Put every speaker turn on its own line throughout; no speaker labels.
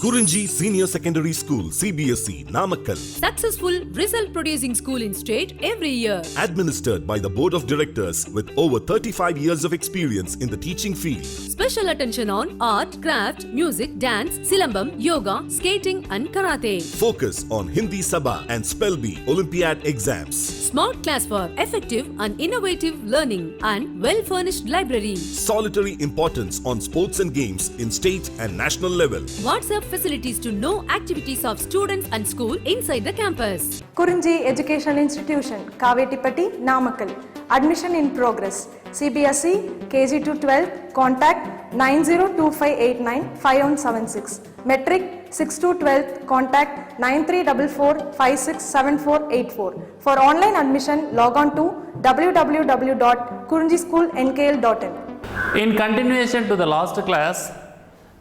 Kurinji Senior Secondary School, CBSE, Namakkal.
Successful result producing school in state every year.
Administered by the Board of Directors with over 35 years of experience in the teaching field.
Special attention on art, craft, music, dance, silambam, yoga, skating and karate.
Focus on Hindi Sabha and Spell Bee Olympiad exams.
Smart class for effective and innovative learning and well-furnished library.
Solitary importance on sports and games in state and national level.
WhatsApp facilities to know activities of students and school inside the campus.
Kurinji Educational Institution, Kavetipatti, Namakkal. Admission in progress. CBSE, KG to 12, contact 9025895176. Metric 6 to 12, contact 9344567484. For online admission, log on to www.kurinjischoolnkl.in.
In continuation to the last class,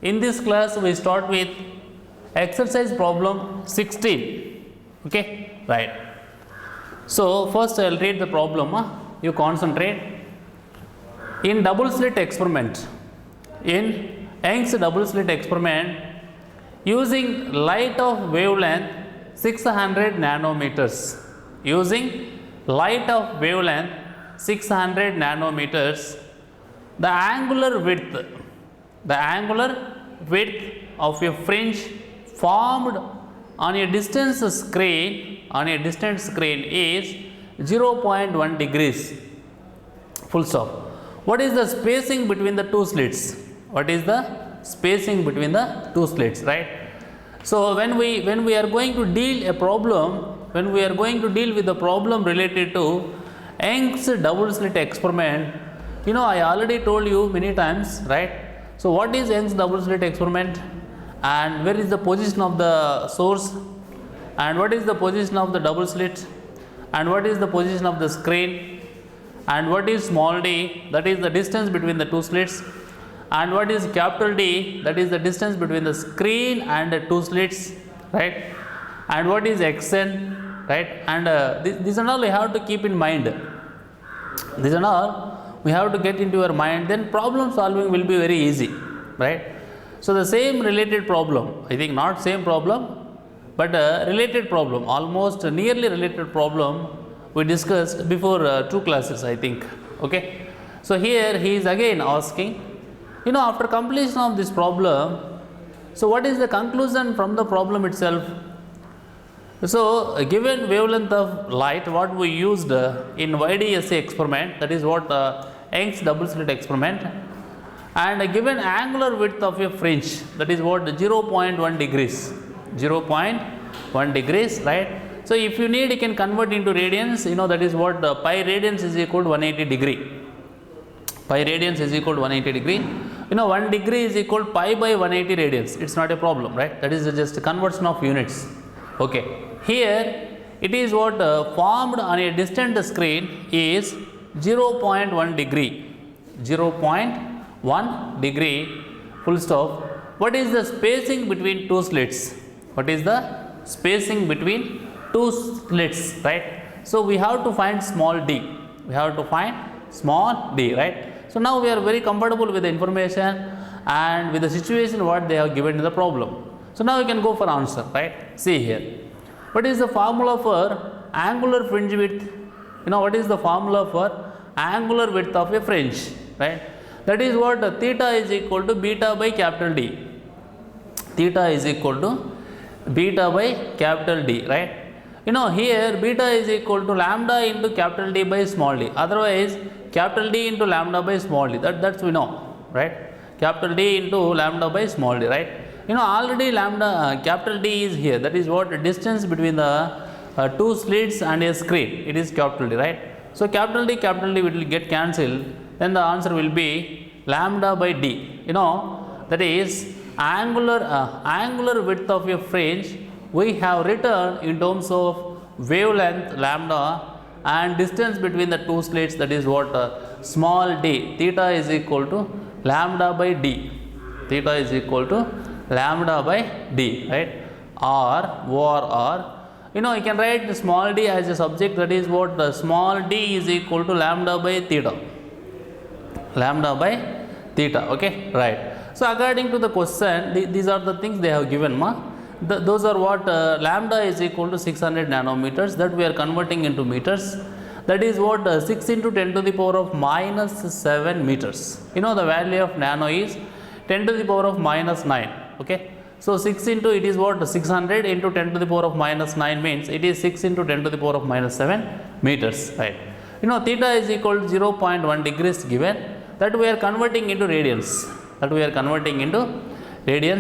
in this class we start with exercise problem 16. Okay, right. So first I will read the problem. You concentrate. In double slit experiment, in Young's double slit experiment, using light of wavelength 600 nanometers, using light of wavelength 600 nanometers, the angular width of a fringe formed on a distant screen is 0.1 degrees. Full stop. What is the spacing between the two slits? What is the spacing between the two slits, right? So when we are going to deal with the problem related to Young's double slit experiment, you know, I already told you many times, right? So what is Young's double slit experiment, and where is the position of the source, and what is the position of the double slit, and what is the position of the screen, and what is small d, that is the distance between the two slits, and what is capital D, that is the distance between the screen and the two slits, right? And what is xn, right? And these and all you have to keep in mind. These and all we have to get into your mind, then problem solving will be very easy, right? So the same related problem, I think not same problem, but related problem, almost nearly related problem we discussed before 2 classes, I think. Okay, so here he is again asking, you know, after completion of this problem, so what is the conclusion from the problem itself? So given wavelength of light what we used in YDSA experiment, that is what Young's double slit experiment, and given angular width of a fringe, that is what 0.1 degrees, 0.1 degrees, right? So if you need, you can convert into radians, you know, that is what pi radians is equal to 180 degree. Pi radians is equal to 180 degree. You know, 1 degree is equal to pi by 180 radians. It's not a problem, right? That is just a conversion of units. Okay. Here it is what formed on a distant screen is 0.1 degree. 0.1 degree. Full stop. What is the spacing between two slits? What is the spacing between two slits, right? So we have to find small d. We have to find small d, right? So now we are very comfortable with the information and with the situation what they have given in the problem. So now we can go for answer, right? See here. What is the formula for angular fringe width? You know, what is the formula for angular width of a fringe, right? That is what theta is equal to beta by capital D. Theta is equal to beta by capital D, right? You know, here beta is equal to lambda into capital D by small d. Otherwise, capital D into lambda by small d. That's we know, right? Capital D into lambda by small d, right? You know, already lambda capital D is here. That is what distance between the two slits and a screen. It is capital D, right? So capital D will get cancelled. Then the answer will be lambda by d. You know, that is angular width of a fringe we have written in terms of wavelength lambda and distance between the two slits, that is what small d. Theta is equal to lambda by d. Theta is equal to lambda by d, right? Or you know, you can write the small d as a subject, that is what the small d is equal to lambda by theta. Lambda by theta, okay, right? So according to the question, these are the things they have given, ma. Those are what lambda is equal to 600 nanometers, that we are converting into meters. That is what 6 into 10 to the power of minus 7 meters. You know the value of nano is 10 to the power of minus 9. Okay. So 6 into it is what 600 into 10 to the power of minus 9 means it is 6 into 10 to the power of minus 7 meters. Right. You know theta is equal to 0.1 degrees given, that we are converting into radians.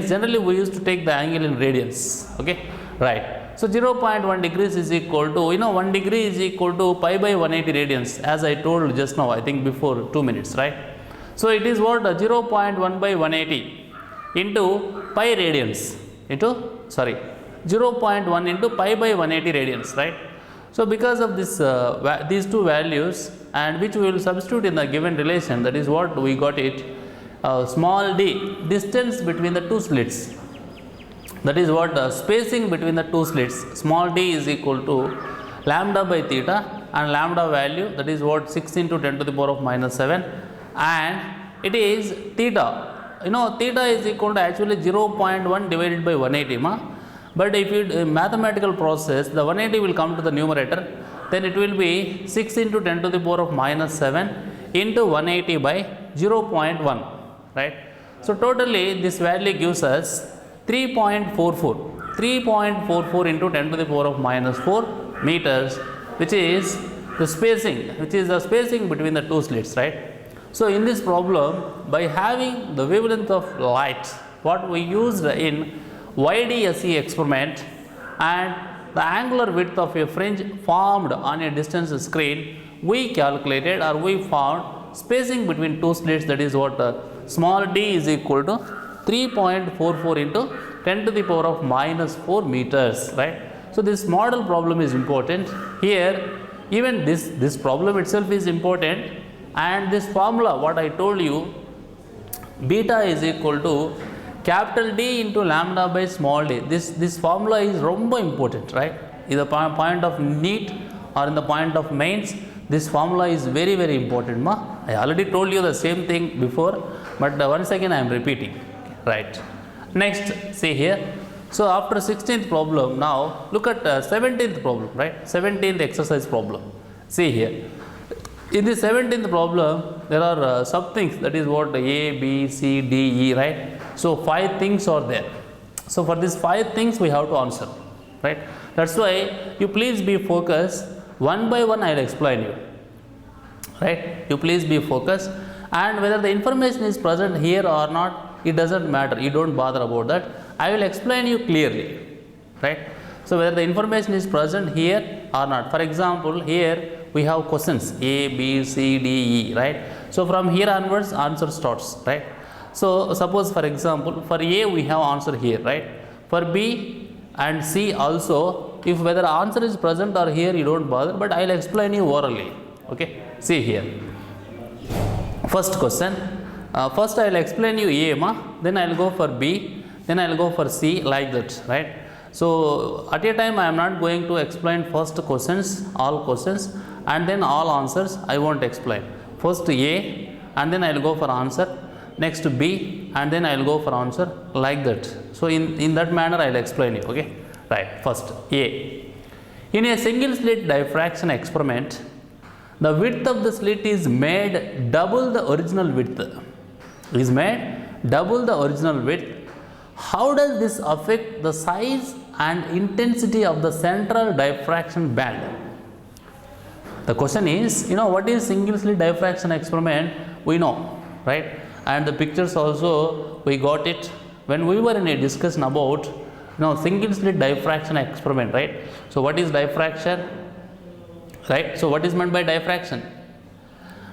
Generally we used to take the angle in radians. Okay. Right. So 0.1 degrees is equal to, 1 degree is equal to pi by 180 radians, as I told just now, I think before 2 minutes, right? So it is what 0.1 by 180 into pi radians 0.1 into pi by 180 radians, right? So because of this these two values, and which we will substitute in the given relation, that is what we got it, small d, distance between the two slits. That is what spacing between the two slits, small d is equal to lambda by theta, and lambda value, that is what 6 into 10 to the power of minus 7, and it is theta. Theta is equal to actually 0.1 divided by 180, ma. But if you do mathematical process, the 180 will come to the numerator, then it will be 6 into 10 to the power of minus 7 into 180 by 0.1, right? So totally this value gives us 3.44 into 10 to the power of minus 4 meters, which is the spacing between the two slits, right? So in this problem, by having the wavelength of light, what we used in YDSE experiment, and the angular width of a fringe formed on a distance screen, we calculated, or we found spacing between two slits, that is what small d is equal to 3.44 into 10 to the power of minus 4 meters, right? So this model problem is important. Here even this problem itself is important, and this formula what I told you, beta is equal to capital D into lambda by small d, this formula is romba important, right? In the point of NEET or in the point of mains, this formula is very very important, ma. I already told you the same thing before, but once again I am repeating, right? Next, see here. So after 16th problem, now look at 17th problem, right? 17th exercise problem. See here. In the 17th problem, there are sub things, that is what A, B, C, D, E, right? So 5 things are there. So for these 5 things we have to answer, right? That's why you please be focused. One by one I will explain you, right? You please be focused, and whether the information is present here or not, it doesn't matter. You don't bother about that. I will explain you clearly, right? So whether the information is present here or not. For example, here we have questions A, B, C, D, E, right? So from here onwards, answer starts, right? So suppose for example, for A we have answer here, right? For B and C also, if whether answer is present or here, you don't bother, but I will explain you orally, okay? See here. First question. First I will explain you A, ma, then I will go for B, then I will go for C, like that, right? So at a time I am not going to explain first questions, all questions, and then all answers I won't explain. First A, and then I will go for answer, next B, and then I will go for answer, like that. So in that manner I will explain you, okay? Right, first A. In a single slit diffraction experiment, the width of the slit is made double the original width. How does this affect the size and intensity of the central diffraction band? The question is, what is single slit diffraction experiment? We know, right? And the pictures also we got it when we were in a discussion about single slit diffraction experiment, right? So what is diffraction, right? So what is meant by diffraction?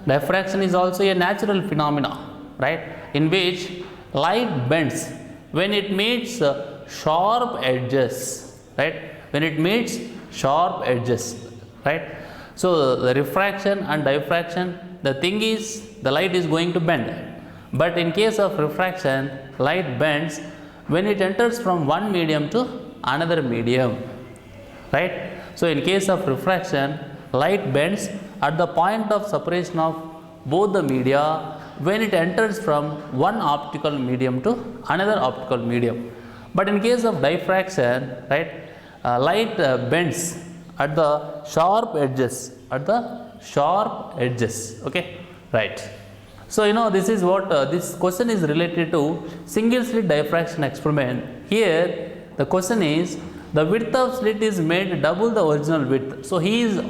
Diffraction is also a natural phenomena, right, in which light bends when it meets sharp edges, right? Right? So the refraction and diffraction, the thing is the light is going to bend, but in case of refraction, light bends when it enters from one medium to another medium, right? So in case of refraction, light bends at the point of separation of both the media, when it enters from one optical medium to another optical medium. But in case of diffraction, right, light bends at the sharp edges, okay, right. So, this is what this question is related to single slit diffraction experiment. Here the question is, the width of slit is made double the original width. So, he is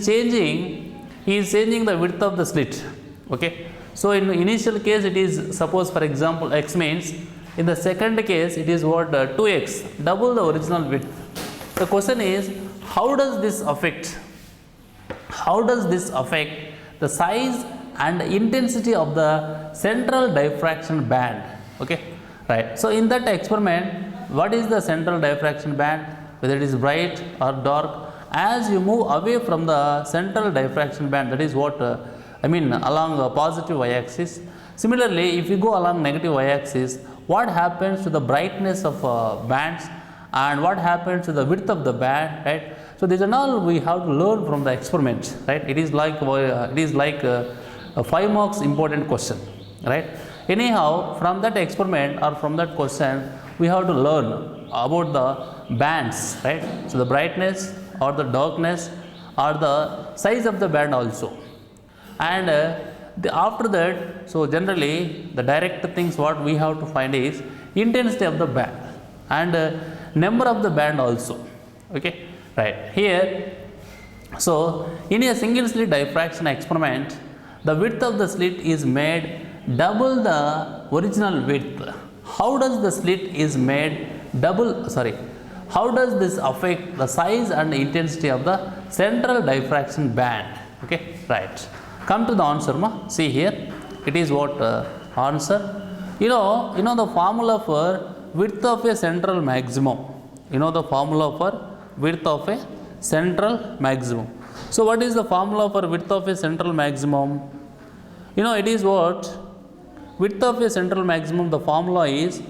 changing the width of the slit, okay. So, in the initial case it is, suppose for example x means, in the second case it is what 2x, double the original width. The question is, how does this affect the size and intensity of the central diffraction band, okay, right. So, in that experiment, what is the central diffraction band, whether it is bright or dark? As you move away from the central diffraction band, that is what along a positive y-axis. Similarly, if you go along negative y-axis, what happens to the brightness of bands and what happens to the width of the band, right? So, these are all we have to learn from the experiment, right? It is like a 5 marks important question, right? Anyhow, from that experiment or from that question, we have to learn about the bands, right? So, the brightness or the darkness or the size of the band also. And after that, so generally the direct things what we have to find is intensity of the band and number of the band also, okay, right. Here, so in a single slit diffraction experiment, the width of the slit is made double the original width. How does the slit is made how does this affect the size and intensity of the central diffraction band, okay, right. Come to the answer, see here, it is what answer. You know the formula for width of a central maximum. The formula for width of a central maximum. So, what is the formula for width of a central maximum? It is what? Width of a central maximum, the formula is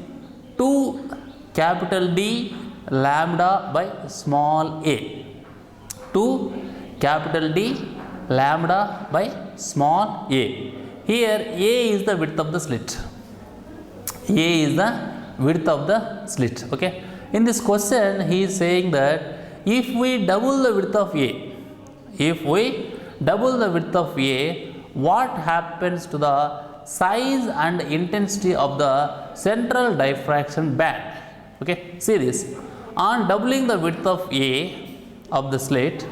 2 capital D lambda by small a. 2 capital D lambda by small a. Here a is the width of the slit. A is the width of the slit, okay. In this question, he is saying that if we double the width of a, what happens to the size and intensity of the central diffraction band, okay. See this, on doubling the width of a of the slit,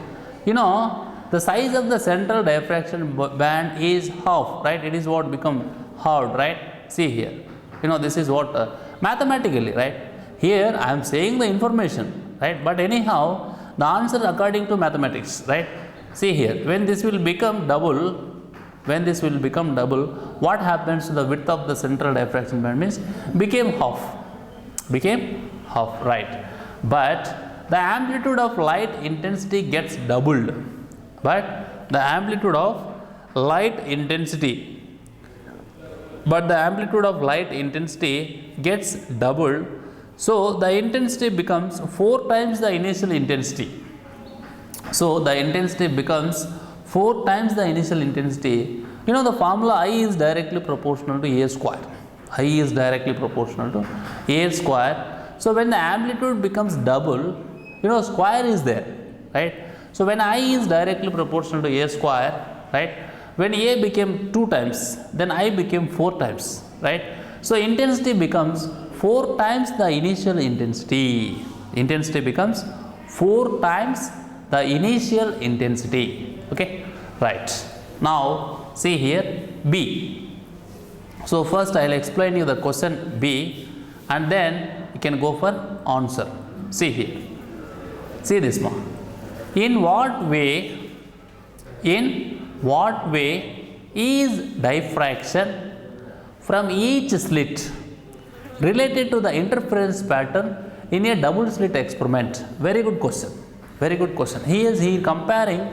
the size of the central diffraction band is half, right. It is what become halved, right. See here, this is what mathematically, right. Here I am saying the information, right, but anyhow the answer according to mathematics, right. See here, when this will become double, what happens to the width of the central diffraction band means became half, right. But the amplitude of light intensity gets doubled, gets doubled. So, the intensity becomes 4 times the initial intensity. The formula I is directly proportional to a square. So, when the amplitude becomes double, square is there, right. So, when I is directly proportional to a square, right, when a became 2 times, then I became 4 times, right. So, intensity becomes 4 times the initial intensity. Becomes 4 times the initial intensity, okay, right. Now, see here B. So, first I will explain you the question B and then you can go for answer. See here, see this one. In what way is diffraction from each slit related to the interference pattern in a double slit experiment? Very good question. He is comparing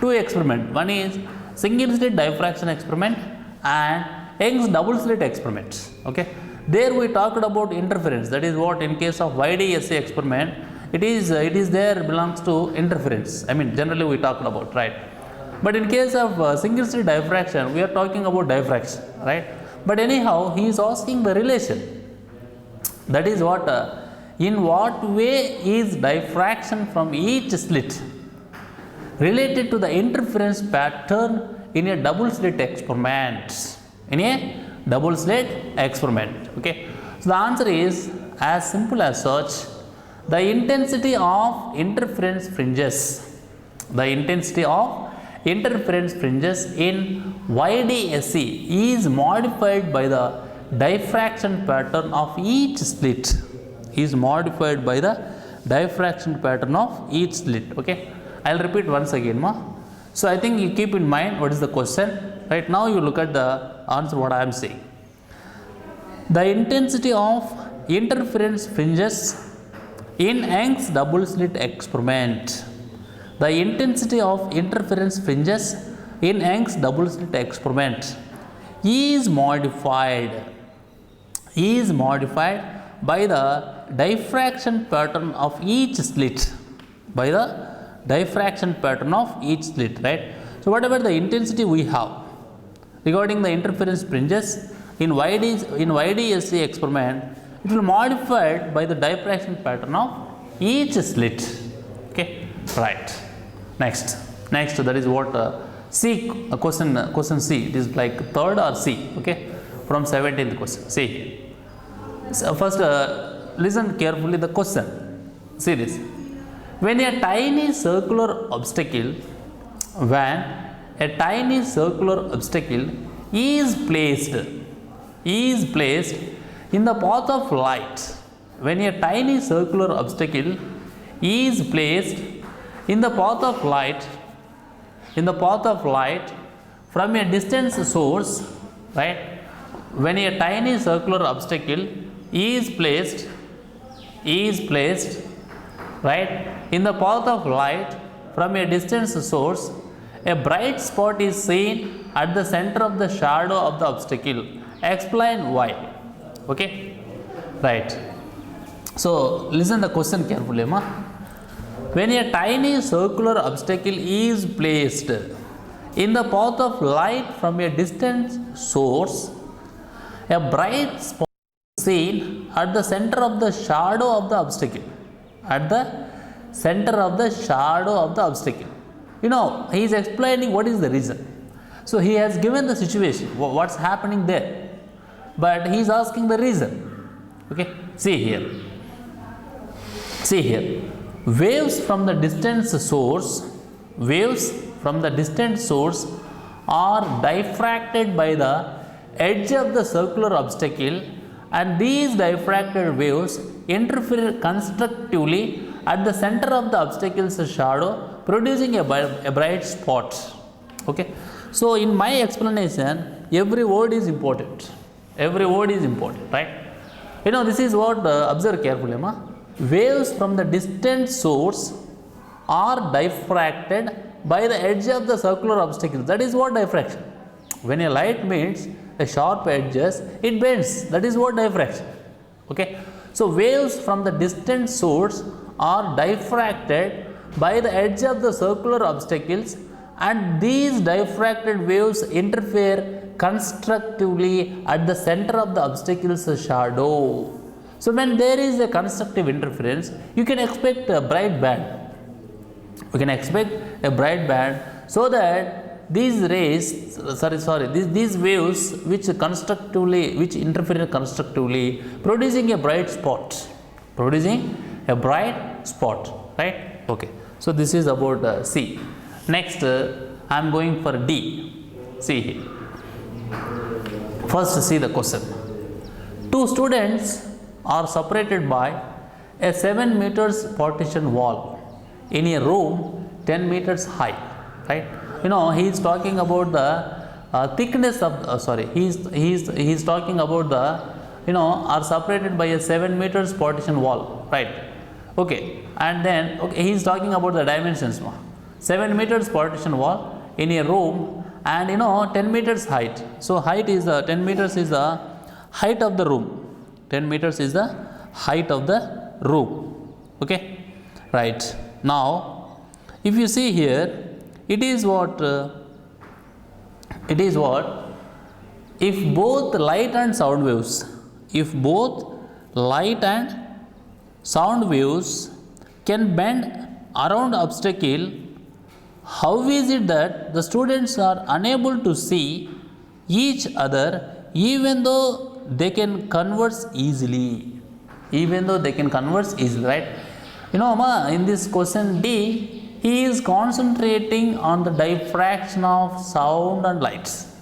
2 experiments. One is single slit diffraction experiment and Young's double slit experiment, okay. There we talked about interference, that is what in case of YDSA experiment, it is there belongs to interference, generally we talked about, right. But in case of single slit diffraction, we are talking about diffraction, right? But anyhow, he is asking the relation. That is what, in what way is diffraction from each slit related to the interference pattern in a double slit experiment? In a double slit experiment, okay? So the answer is as simple as such. The intensity of interference fringes, in YDSE is modified by the diffraction pattern of each slit. Okay, I'll repeat once again, ma. So I think you keep in mind what is the question. Right now you look at the answer what I am saying. The intensity of interference fringes in Young's double slit experiment. The intensity of interference fringes in Young's double slit experiment is modified by the diffraction pattern of each slit. Right? So whatever the intensity we have regarding the interference fringes in YDSE experiment, it will modified by the diffraction pattern of each slit. Okay, right. Next, that is what C question C. It is like third or C. Okay, from 17th question. See, so first listen carefully the question. See this. When a tiny circular obstacle is placed in the path of light, when a tiny circular obstacle is placed in the path of light from a distant source, right? When a tiny circular obstacle is placed right in the path of light from a distant source, a bright spot is seen at the center of the shadow of the obstacle. Explain why. Okay, right. So listen the question carefully, ma. When a tiny circular obstacle is placed in the path of light from a distant source, a bright spot is seen at the center of the shadow of the obstacle. You know, he is explaining what is the reason. So he has given the situation, what's happening there, but he is asking the reason. Okay, see here. Waves from the distant source are diffracted by the edge of the circular obstacle, and these diffracted waves interfere constructively at the center of the obstacle's shadow, producing a bright spot. Okay, so in my explanation, every word is important, right? You know, this is what observe carefully, ma. Waves from the distant source are diffracted by the edge of the circular obstacle. That is what diffraction. When a light meets a sharp edges, it bends. That is what diffraction. Okay, so waves from the distant source are diffracted by the edge of the circular obstacles, and these diffracted waves interfere constructively at the center of the obstacle's shadow. So when there is a constructive interference, you can expect a bright band. So that these rays, these waves which interfere constructively, producing a bright spot, right? Okay, so this is about C. Next, I am going for D. See here. First, see the question. Two students are separated by a 7 meters partition wall in a room 10 meters high, right? You know, he is talking about the thickness of he is talking about the, you know, are separated by a 7 meters partition wall, right? Okay, and then he is talking about the dimensions, 7 meters partition wall in a room, and you know, 10 meters height. So height is 10 meters is the height of the room. 10 meters is the height of the room. Okay, right. Now if you see here, it is what if both light and sound waves, if both light and sound waves can bend around obstacle, how is it that the students are unable to see each other even though they can converse easily? Even though they can converse easily, right? You know, in this question D, he is concentrating on the diffraction of sound and lights,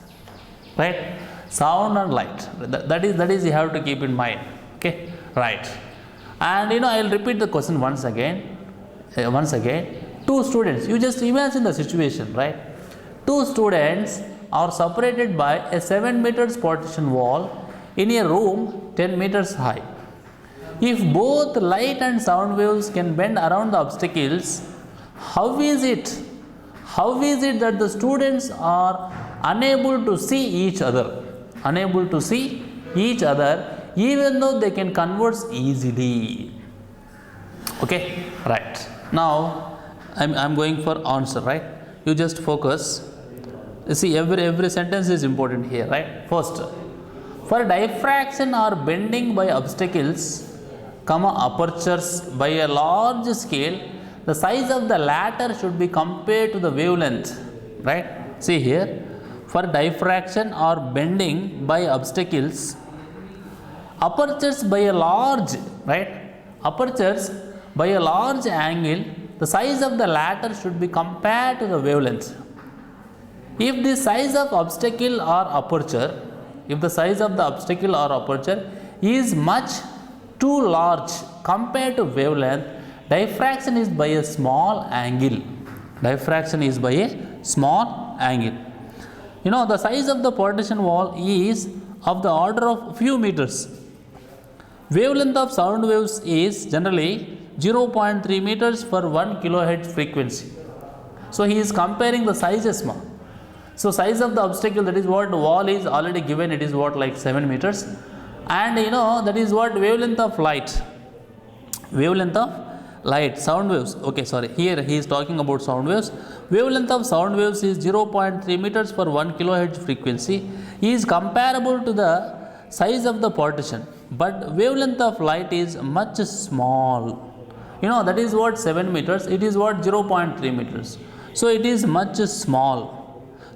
right? Sound and light. That is you have to keep in mind. Okay, right? And you know, I will repeat the question once again. Two students. You just imagine the situation, right? Two students are separated by a 7 meters partition wall in a room 10 meters high. If both light and sound waves can bend around the obstacles, how is it that the students are unable to see each other? Unable to see each other even though they can converse easily. Okay, right. Now I'm going for answer, right? You just focus. You see, every sentence is important here, right? First, for diffraction or bending by obstacles, apertures by a large scale, the size of the latter should be compared to the wavelength, right? See here, for diffraction or bending by obstacles, apertures by a large, right? Apertures by a large angle, the size of the latter should be compared to the wavelength. If the size of obstacle or aperture, is much too large compared to wavelength, diffraction is by a small angle. Diffraction is by a small angle. You know, the size of the partition wall is of the order of few meters. Wavelength of sound waves is generally 0.3 meters for 1 kilohertz frequency. So he is comparing the sizes. So size of the obstacle, that is what wall is already given, it is what, like 7 meters. And you know, that is what wavelength of light, sound waves. Okay, sorry, here he is talking about sound waves. Wavelength of sound waves is 0.3 meters for 1 kilohertz frequency. Is comparable to the size of the partition, but wavelength of light is much small. You know, that is what 7 meters, it is what 0.3 meters. So it is much small.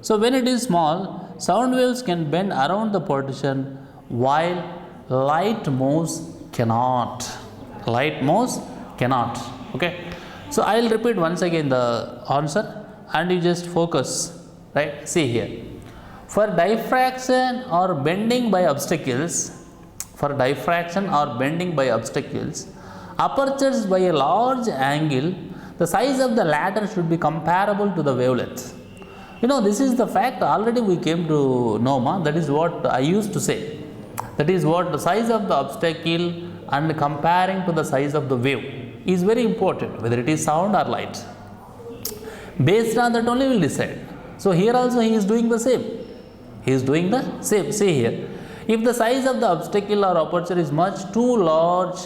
So when it is small, sound waves can bend around the partition while light moves cannot. Light moves cannot. Okay. So I will repeat once again the answer and you just focus, right? See here. For diffraction or bending by obstacles, apertures by a large angle, the size of the latter should be comparable to the wavelength. You know, this is the fact already we came to know, that is what I used to say. That is what the size of the obstacle and comparing to the size of the wave is very important, whether it is sound or light. Based on that only we will decide. So here also he is doing the same. See here. If the size of the obstacle or aperture is much too large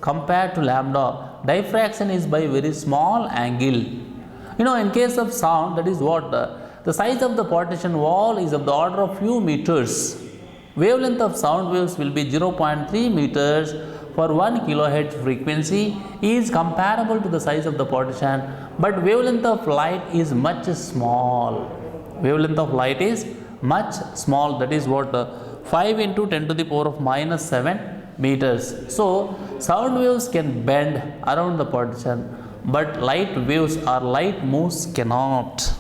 compared to lambda, diffraction is by very small angle. You know, in case of sound, that is what the size of the partition wall is of the order of few meters. Wavelength of sound waves will be 0.3 meters for 1 kilohertz frequency is comparable to the size of the partition, but wavelength of light is much small. That is what 5 into 10 to the power of minus 7 meters. So sound waves can bend around the partition, but light moves cannot.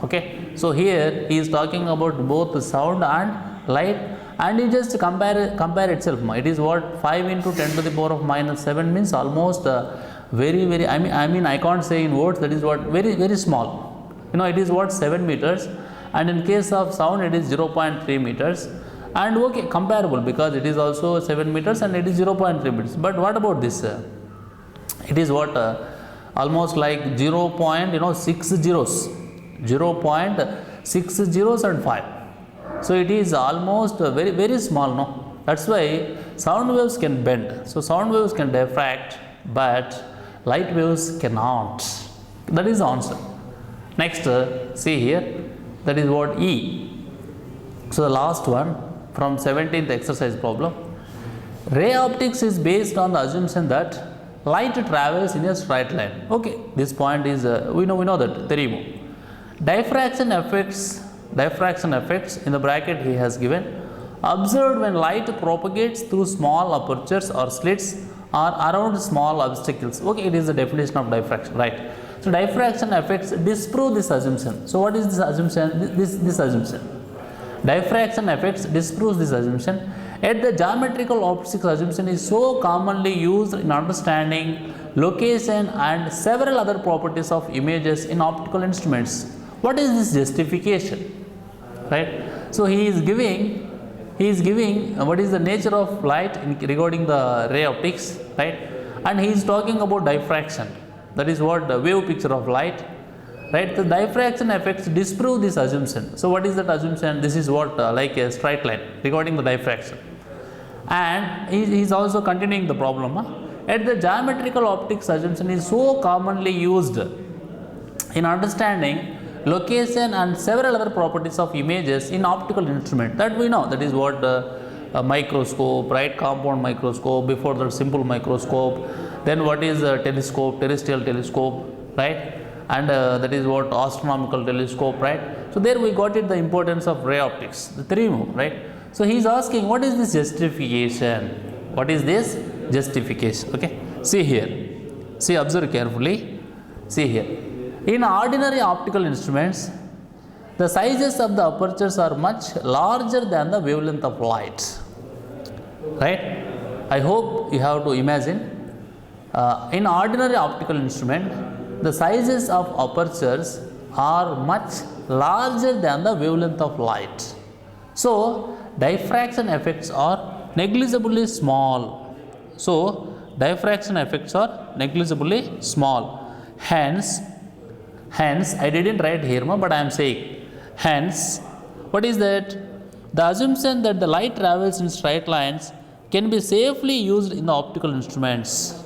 Okay. So here he is talking about both the sound and light, and you just compare itself. It is what 5 into 10 to the power of minus 7 means almost very I mean I can't say in words, that is what very small. You know, it is what 7 meters, and in case of sound it is 0.3 meters, and okay, comparable because it is also 7 meters and it is 0.3 meters. But what about this? It is what almost like 0.6 zeros and 5. So it is almost very small, no? That's why sound waves can bend. So sound waves can diffract, but light waves cannot. That is the answer. Next, see here, that is what E. So the last one from 17th exercise problem. Ray optics is based on the assumption that light travels in a straight line. Okay, this point is we know that therimo. Diffraction effects in the bracket he has given, observed when light propagates through small apertures or slits or around small obstacles. Okay, it is the definition of diffraction, right? So diffraction effects disprove this assumption. So what is this assumption? This assumption. Diffraction effects disproves this assumption. Yet the geometrical optics assumption is so commonly used in understanding location and several other properties of images in optical instruments. What is this justification? Right? So he is giving what is the nature of light regarding the ray optics, right? And he is talking about diffraction. That is what the wave picture of light, right? The diffraction effects disprove this assumption. So what is that assumption? This is what like a straight line regarding the diffraction. And he is also continuing the problem. Yet the geometrical optics assumption is so commonly used in understanding location and several other properties of images in optical instrument. That we know. That is what a microscope, right? Compound microscope, before that simple microscope. Then what is a telescope, terrestrial telescope, right? And that is what astronomical telescope, right? So there we got it, the importance of ray optics, the three more, right? So he is asking, what is this justification? What is this justification? Okay, see here, see, observe carefully, see here. In ordinary optical instruments, the sizes of the apertures are much larger than the wavelength of light, right? I hope you have to imagine. In ordinary optical instrument, the sizes of apertures are much larger than the wavelength of light. So diffraction effects are negligibly small. So diffraction effects are negligibly small. Hence I didn't write here, but I am saying, hence, what is that? The assumption that the light travels in straight lines can be safely used in the optical instruments.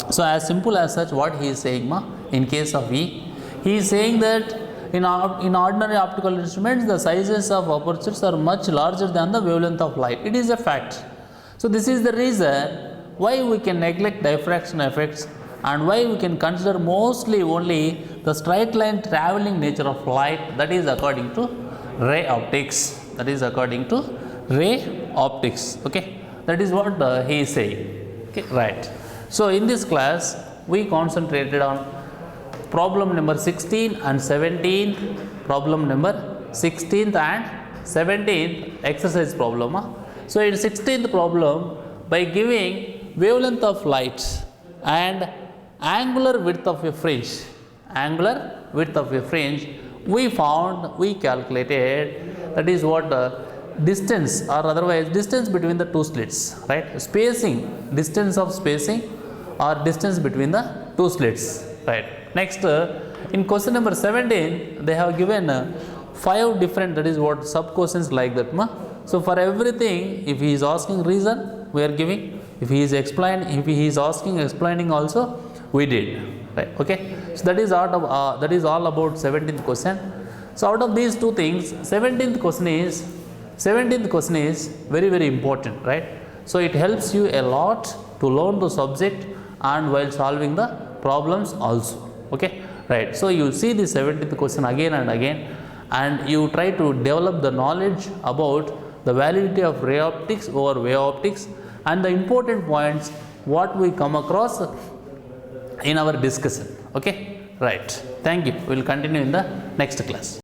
So as simple as such, what he is saying, in case of E, he is saying that in ordinary optical instruments, the sizes of apertures are much larger than the wavelength of light. It is a fact. So this is the reason why we can neglect diffraction effects and why we can consider mostly only the straight line traveling nature of light. That is according to ray optics. That is according to ray optics. Okay, that is what he is saying. Okay, right. So in this class, we concentrated on problem number 16 and 17, problem number 16th and 17th exercise problem. So in 16th problem, by giving wavelength of light and angular width of a fringe, we calculated, that is what distance or otherwise distance between the two slits, right? Distance of spacing or distance between the two slits, right? Next, in question number 17, they have given 5 different, that is what, sub questions like that. So for everything, if he is asking reason, we are giving. If he is explaining also, we did, right? Okay. So that is all about 17th question. So out of these two things, 17th question is very, very important, right? So it helps you a lot to learn the subject and while solving the problems also. Okay, right? So you see the 17th question again and again, and you try to develop the knowledge about the validity of ray optics over wave optics and the important points what we come across in our discussion. Okay, right? Thank you. We will continue in the next class.